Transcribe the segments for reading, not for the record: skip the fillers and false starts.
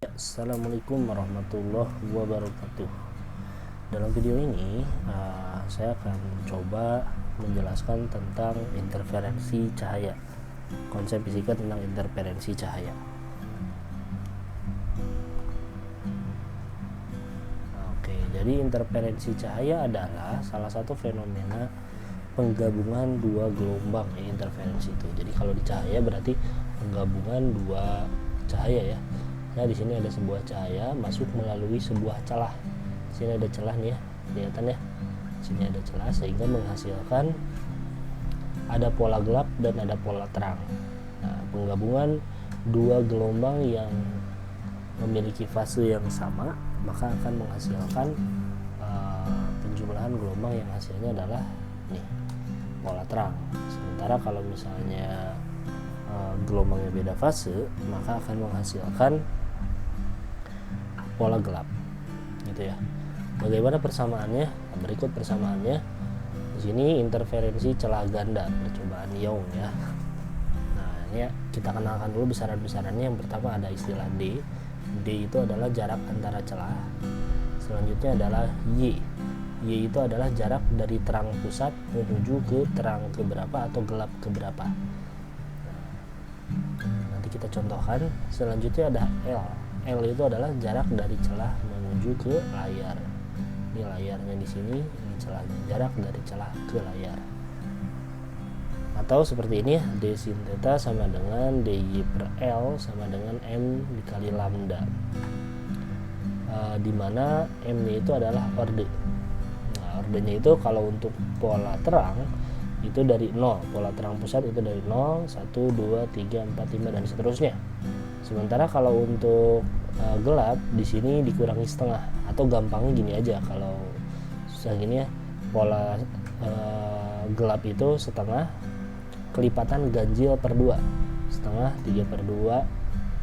Assalamualaikum warahmatullahi wabarakatuh. Dalam video ini saya akan coba menjelaskan tentang interferensi cahaya, konsep fisika tentang interferensi cahaya. Oke, jadi interferensi cahaya adalah salah satu fenomena penggabungan dua gelombang interferensi itu. Jadi kalau di cahaya berarti penggabungan dua cahaya ya. Nah, di sini ada sebuah cahaya masuk melalui sebuah celah. Di sini ada celah nih ya, kelihatan ya. Di sini ada celah sehingga menghasilkan ada pola gelap dan ada pola terang. Nah, penggabungan dua gelombang yang memiliki fase yang sama maka akan menghasilkan penjumlahan gelombang yang hasilnya adalah nih, pola terang. Sementara kalau misalnya gelombangnya beda fase maka akan menghasilkan pola gelap gitu ya. Bagaimana persamaannya? Berikut persamaannya. Di sini interferensi celah ganda percobaan Young ya. Nah, ini ya, kita kenalkan dulu besaran-besarannya. Yang pertama ada istilah D. D itu adalah jarak antara celah. Selanjutnya adalah Y. Y itu adalah jarak dari terang pusat menuju ke terang keberapa atau gelap keberapa. Nanti kita contohkan. Selanjutnya ada L. L itu adalah jarak dari celah menuju ke layar. Ini layarnya di sini, ini celahnya. Jarak dari celah ke layar. Atau seperti ini ya, D sin theta sama dengan dy per L sama dengan M dikali lambda. Dimana M-nya itu adalah orde. Nah, ordenya itu kalau untuk pola terang itu dari 0, pola terang pusat itu dari 0, 1, 2, 3, 4, 5 dan seterusnya. Sementara kalau untuk gelap di sini dikurangi setengah, atau gampangnya gini aja, kalau susah gini ya, pola gelap itu setengah kelipatan ganjil per 2, setengah 3 per 2,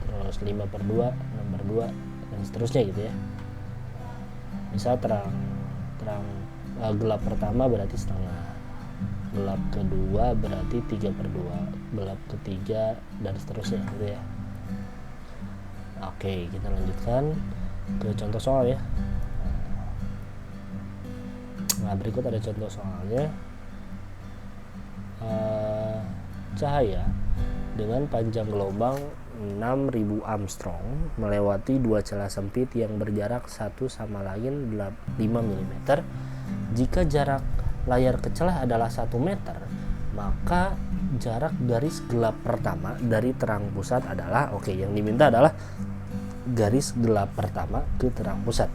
terus 5 per 2, 6 per 2 dan seterusnya gitu ya. Misal terang gelap pertama berarti setengah, gelap kedua berarti 3 per 2, gelap ketiga dan seterusnya gitu ya. Oke, kita lanjutkan ke contoh soal ya. Nah, berikut ada contoh soalnya. Cahaya dengan panjang gelombang 6000 Armstrong melewati dua celah sempit yang berjarak satu sama lain 5 mm. Jika jarak layar ke celah adalah 1 meter, maka jarak garis gelap pertama dari terang pusat adalah, oke, yang diminta adalah garis gelap pertama ke terang pusat.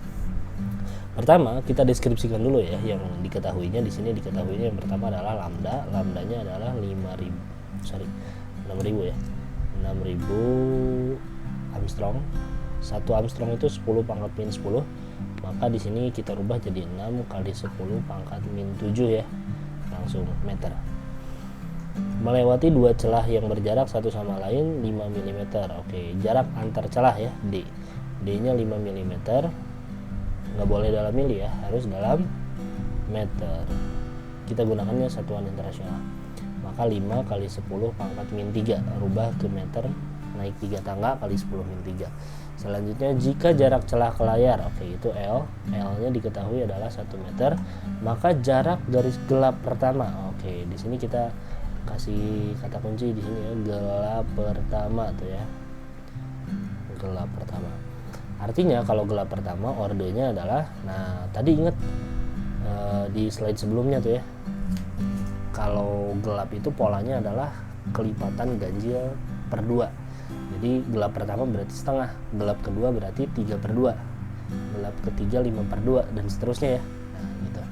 Pertama kita deskripsikan dulu ya yang diketahuinya. Di sini diketahuinya yang pertama adalah lambda. Lambdanya adalah 6.000 ya, 6.000 Armstrong. 1 Armstrong itu 10 pangkat min 10. Maka di sini kita rubah jadi 6 kali 10 pangkat min 7 ya, langsung meter. Melewati dua celah yang berjarak satu sama lain 5 mm. Oke, jarak antar celah ya, D. D-nya 5 mm. Nggak boleh dalam mili ya, harus dalam meter. Kita gunakannya satuan internasional. Maka 5 kali 10 pangkat min 3, rubah ke meter, naik 3 tangga kali 10 min 3. Selanjutnya jika jarak celah ke layar, oke, itu L. L-nya diketahui adalah 1 meter. Maka jarak garis gelap pertama, oke, di sini kita kasih kata kunci di sini ya, gelap pertama tuh ya, gelap pertama. Artinya kalau gelap pertama ordenya adalah, nah tadi ingat di slide sebelumnya tuh ya, kalau gelap itu polanya adalah kelipatan ganjil per 2. Jadi gelap pertama berarti setengah, gelap kedua berarti 3 per 2, gelap ketiga 5 per 2 dan seterusnya ya. Nah, gitu.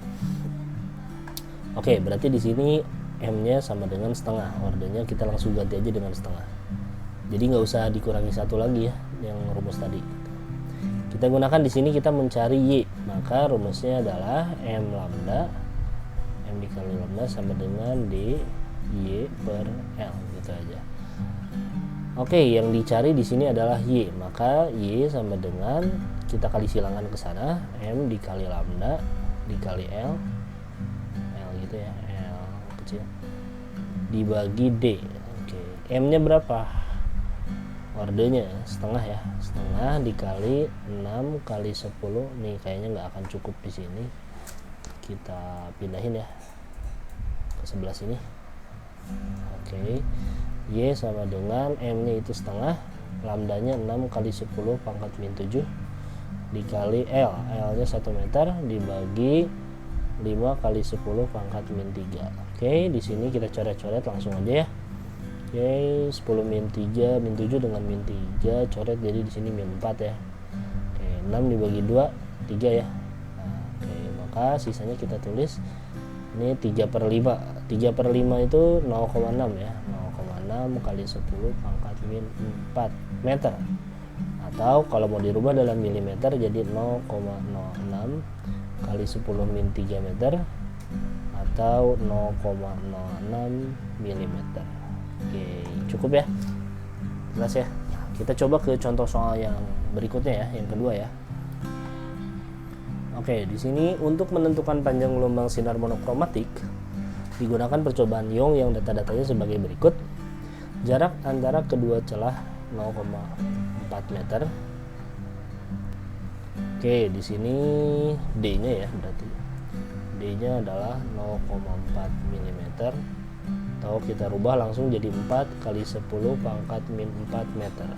Oke, berarti di sini M-nya sama dengan setengah, ordenya kita langsung ganti aja dengan setengah. Jadi nggak usah dikurangi satu lagi ya, yang rumus tadi. Kita gunakan di sini, kita mencari Y, maka rumusnya adalah M lambda, M dikali lambda sama dengan D Y per L, gitu aja. Oke, yang dicari di sini adalah Y, maka Y sama dengan, kita kali silangan ke sana, M dikali lambda dikali L gitu ya, L kecil dibagi D. Oke, M nya berapa? ordenya ya, setengah ya, setengah dikali 6 kali 10 nih, kayaknya nggak akan cukup di sini, kita pindahin ya ke sebelah sini. Oke, Y sama dengan M nya itu setengah, lambdanya 6 kali 10 pangkat min 7 dikali L nya 1 meter dibagi 5 kali 10 pangkat min 3. Oke, di sini kita coret-coret langsung aja ya. Oke, 10 min 3 min 7 dengan min 3 coret, jadi di sini min 4 ya. Oke, 6 dibagi 2 3 ya. Nah, oke, maka sisanya kita tulis ini 3/5. 3/5 itu 0,6 ya. 0,6 kali 10 pangkat min 4 meter. Atau kalau mau dirubah dalam milimeter jadi 0,06 kali 10 min 3 meter atau 0,06 milimeter. Oke, cukup ya, jelas ya. Nah, kita coba ke contoh soal yang berikutnya ya, yang kedua ya. Oke, di sini untuk menentukan panjang gelombang sinar monokromatik digunakan percobaan Young yang data-datanya sebagai berikut. Jarak antara kedua celah 0,4 meter. Oke, di sini D-nya ya, berarti D-nya adalah 0,4 mm. Atau kita rubah langsung jadi 4 kali 10 pangkat min 4 meter.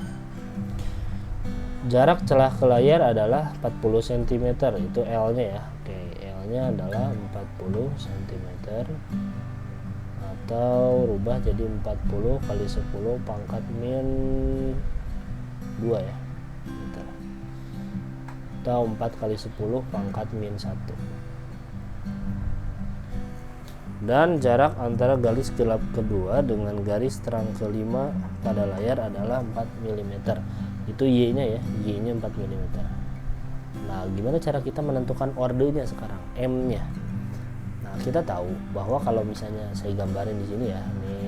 Jarak celah ke layar adalah 40 cm, itu L-nya ya. Oke, L-nya adalah 40 cm. Atau rubah jadi 40 kali 10 pangkat min 2 ya. Meter. Atau 4 kali 10 pangkat min 1. Dan jarak antara garis gelap kedua dengan garis terang kelima pada layar adalah 4 mm. Itu Y-nya ya, Y-nya 4 mm. Nah, gimana cara kita menentukan ordenya sekarang, M-nya? Nah, kita tahu bahwa kalau misalnya saya gambarin di sini ya, ini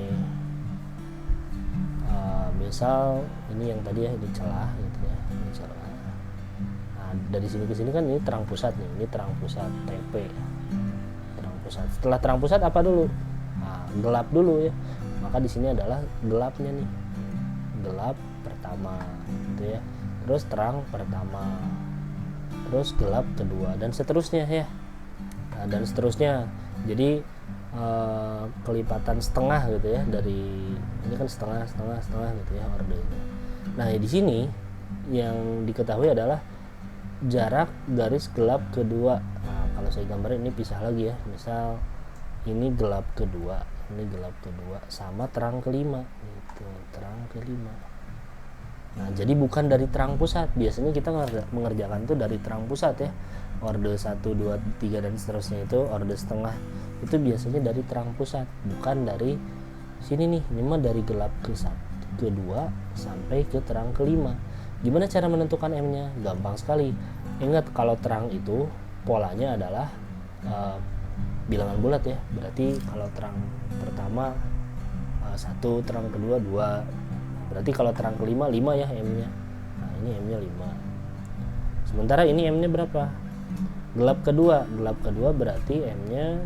misal ini yang tadi ya, ini celah gitu ya, ini celah. Nah, dari sini ke sini kan ini terang pusat nih, ini terang pusat TP. Setelah terang pusat apa dulu? Nah, gelap dulu ya. Maka di sini adalah gelapnya nih. Gelap pertama gitu ya. Terus terang pertama. Terus gelap kedua dan seterusnya ya. Nah, dan seterusnya. Jadi kelipatan setengah gitu ya, dari ini kan setengah gitu ya ordenya. Nah, di sini yang diketahui adalah jarak garis gelap kedua. Nah, kalau saya gambarin ini pisah lagi ya, misal ini gelap kedua, ini gelap kedua sama terang kelima gitu, terang kelima. Nah, jadi bukan dari terang pusat. Biasanya kita mengerjakan tuh dari terang pusat ya, orde 1, 2, 3 dan seterusnya itu orde setengah, itu biasanya dari terang pusat, bukan dari sini nih. Ini mah dari gelap kedua sampai ke terang kelima. Gimana cara menentukan M-nya? Gampang sekali. Ingat, kalau terang itu polanya adalah bilangan bulat ya. Berarti kalau terang pertama 1, terang kedua 2. Berarti kalau terang kelima 5 ya M-nya. Nah, ini M-nya 5. Sementara ini M-nya berapa? Gelap kedua berarti M-nya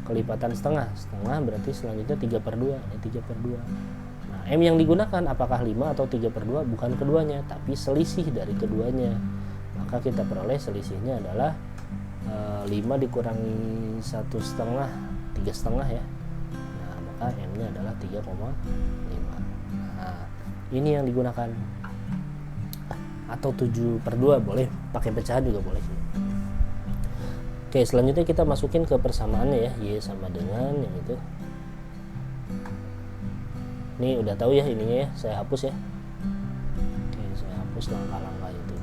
kelipatan setengah berarti selanjutnya 3/2. Ini 3/2. M yang digunakan apakah 5 atau 3/2? Bukan keduanya, tapi selisih dari keduanya. Maka kita peroleh selisihnya adalah 5 dikurangi 1/2, 3/2 ya. Nah, maka M-nya adalah 3,5. Nah, ini yang digunakan. Atau 7/2 boleh, pakai pecahan juga boleh. Oke, selanjutnya kita masukin ke persamaannya ya, Y sama dengan yang itu. Ini udah tahu ya ininya ya, saya hapus ya. Oke, saya hapus langkah-langkah itu.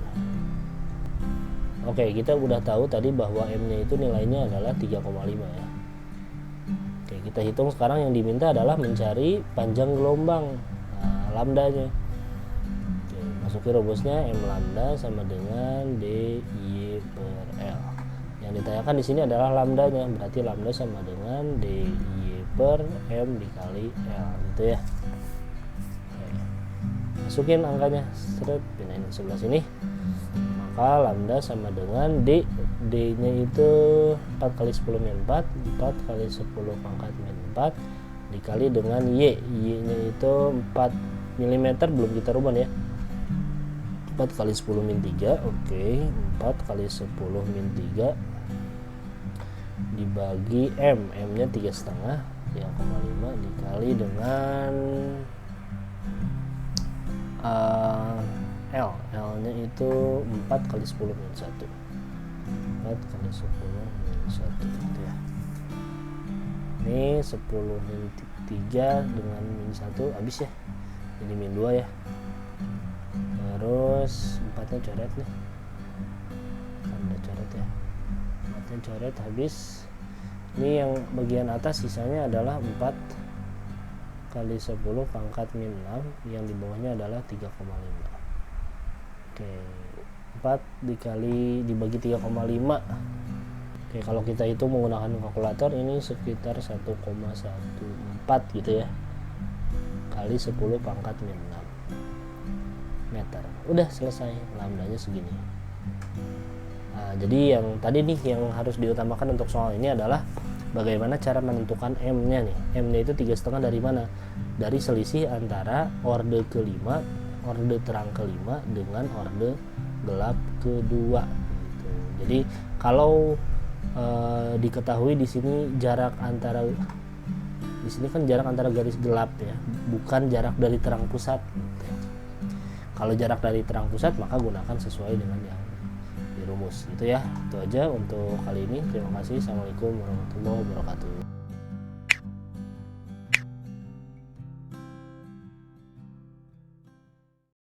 Oke, kita udah tahu tadi bahwa M-nya itu nilainya adalah 3,5 ya. Oke, kita hitung sekarang yang diminta adalah mencari panjang gelombang, lambdanya. Oke, masukin rumusnya M lambda sama dengan DY/L. Yang ditanyakan di sini adalah lambdanya, berarti lambda sama dengan DY/M dikali L gitu ya. Masukin angkanya, seret, pindahin ke sebelah sini. Maka lambda sama dengan D nya itu 4 kali 10 min 4 kali 10 pangkat min 4 dikali dengan Y nya itu 4 milimeter belum kita rubah ya. 4 kali 10 min 3. Oke, 4 kali 10 min 3 dibagi M nya 3,5, 3,5 dikali dengan L nya itu 4 kali 10 min 1, 4 kali 10 min 1 gitu ya. Ini 10 min 3 dengan min 1 habis ya, jadi min 2 ya. Terus 4 nya coret nih, kan udah coret ya, 4 nya coret habis. Ini yang bagian atas sisanya adalah 4 kali 10 pangkat min 6, yang di bawahnya adalah 3,5. Oke, 4 dibagi 3,5. Oke, kalau kita itu menggunakan kalkulator ini sekitar 1,14 gitu ya, kali 10 pangkat min 6 meter. Udah selesai, lambdanya segini. Nah, jadi yang tadi nih yang harus diutamakan untuk soal ini adalah bagaimana cara menentukan M-nya nih. M-nya itu 3,5 dari mana? Dari selisih antara orde kelima, orde terang kelima dengan orde gelap kedua gitu. Jadi kalau diketahui di sini jarak antara, di sini kan jarak antara garis gelap ya, bukan jarak dari terang pusat gitu. Kalau jarak dari terang pusat maka gunakan sesuai dengan yang dirumus gitu ya. Itu aja untuk kali ini. Terima kasih. Assalamualaikum warahmatullahi wabarakatuh.